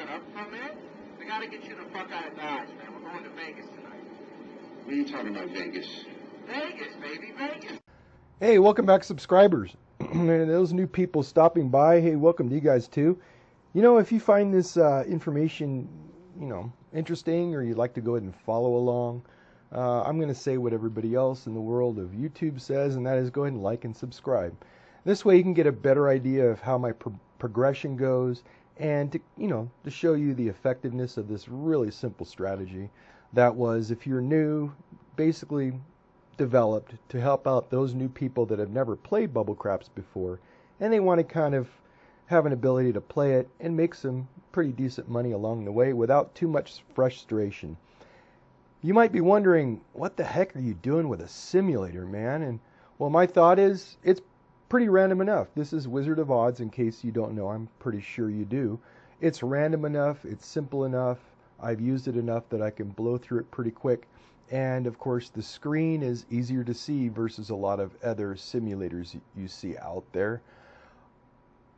up for a minute? We gotta get you the fuck out of Dodge, man. We're going to Vegas tonight. What are you talking about, Vegas? Vegas, baby, Vegas. Hey, welcome back, subscribers. And those new people stopping by, hey, welcome to you guys too. You know, if you find this information, interesting, or you'd like to go ahead and follow along, I'm going to say what everybody else in the world of YouTube says, and that is go ahead and like and subscribe. This way you can get a better idea of how my progression goes, and to show you the effectiveness of this really simple strategy that was, if you're new, basically developed to help out those new people that have never played Bubble Craps before, and they want to kind of have an ability to play it and make some pretty decent money along the way without too much frustration. You might be wondering, what the heck are you doing with a simulator, man? And well, my thought is, it's pretty random enough. This is Wizard of Odds, in case you don't know. I'm pretty sure you do. It's random enough, it's simple enough, I've used it enough that I can blow through it pretty quick. And of course, the screen is easier to see versus a lot of other simulators you see out there.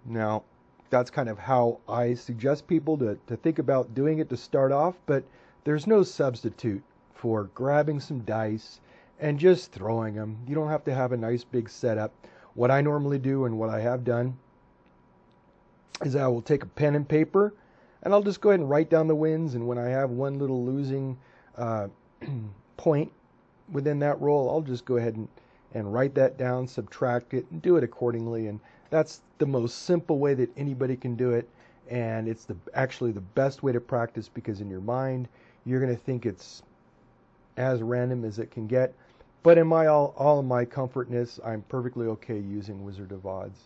Now, that's kind of how I suggest people to think about doing it to start off, but there's no substitute for grabbing some dice and just throwing them. You don't have to have a nice big setup. What I normally do, and what I have done, is I will take a pen and paper and I'll just go ahead and write down the wins, and when I have one little losing point within that roll, I'll just go ahead and write that down, subtract it, and do it accordingly. And that's the most simple way that anybody can do it, and it's actually the best way to practice, because in your mind you're going to think it's as random as it can get. But in all of my comfortness, I'm perfectly okay using Wizard of Odds.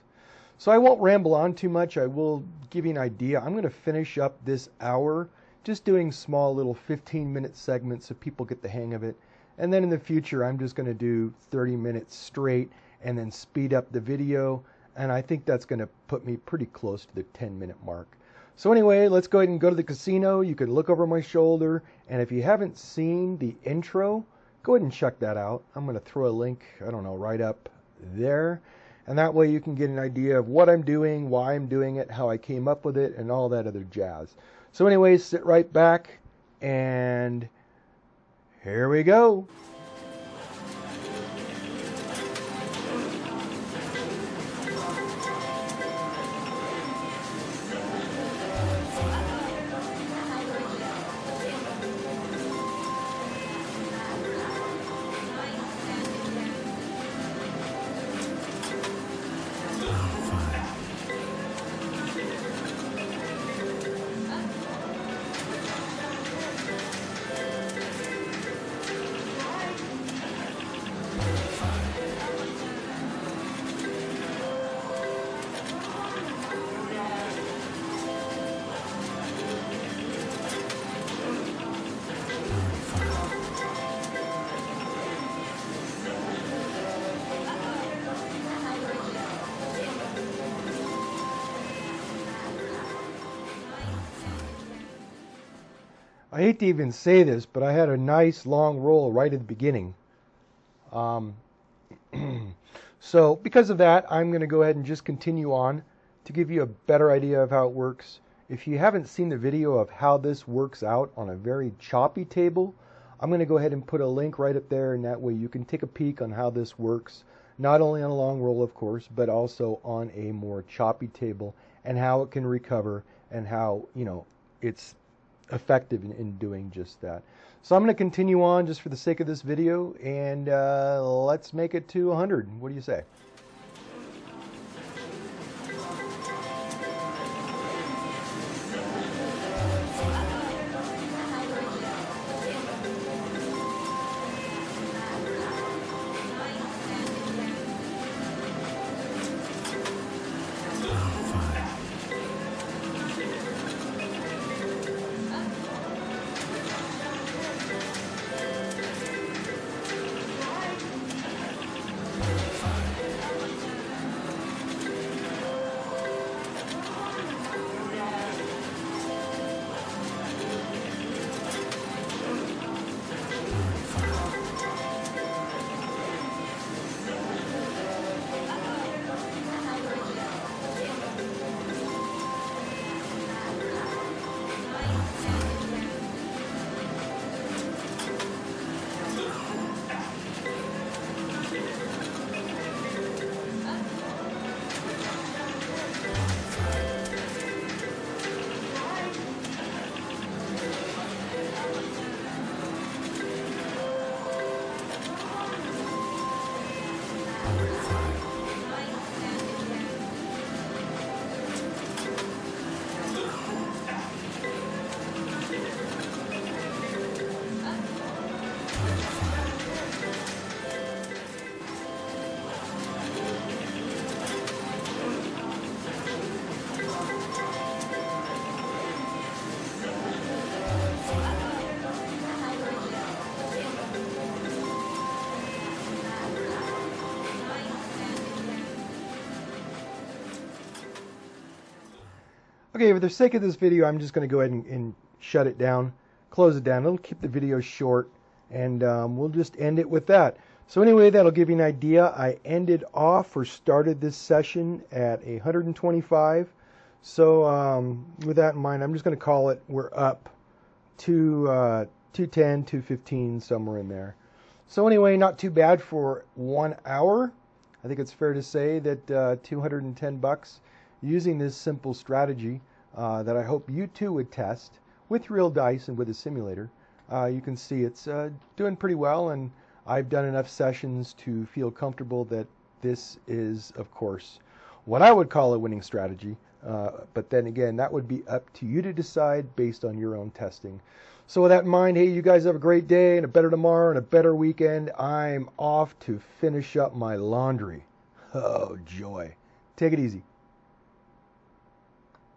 So I won't ramble on too much. I will give you an idea. I'm going to finish up this hour just doing small little 15-minute segments so people get the hang of it. And then in the future, I'm just going to do 30 minutes straight and then speed up the video. And I think that's going to put me pretty close to the 10-minute mark. So anyway, let's go ahead and go to the casino. You can look over my shoulder. And if you haven't seen the intro, go ahead and check that out. I'm going to throw a link, I don't know, right up there. And that way you can get an idea of what I'm doing, why I'm doing it, how I came up with it, and all that other jazz. So anyways, sit right back, and here we go. I hate to even say this, but I had a nice long roll right at the beginning. So because of that, I'm going to go ahead and just continue on to give you a better idea of how it works. If you haven't seen the video of how this works out on a very choppy table, I'm going to go ahead and put a link right up there, and that way you can take a peek on how this works, not only on a long roll, of course, but also on a more choppy table, and how it can recover, and how, it's effective in doing just that. So I'm going to continue on just for the sake of this video, and let's make it to 100. What do you say? Okay, for the sake of this video, I'm just going to go ahead and shut it down, close it down. It'll keep the video short, and we'll just end it with that. So anyway, that'll give you an idea. I ended off or started this session at 125. So with that in mind, I'm just going to call it, we're up to 210, 215, somewhere in there. So anyway, not too bad for 1 hour. I think it's fair to say that 210 bucks using this simple strategy that I hope you too would test with real dice and with a simulator. You can see it's doing pretty well, and I've done enough sessions to feel comfortable that this is, of course, what I would call a winning strategy. But then again, that would be up to you to decide based on your own testing. So with that in mind, hey, you guys have a great day and a better tomorrow and a better weekend. I'm off to finish up my laundry. Oh, joy. Take it easy.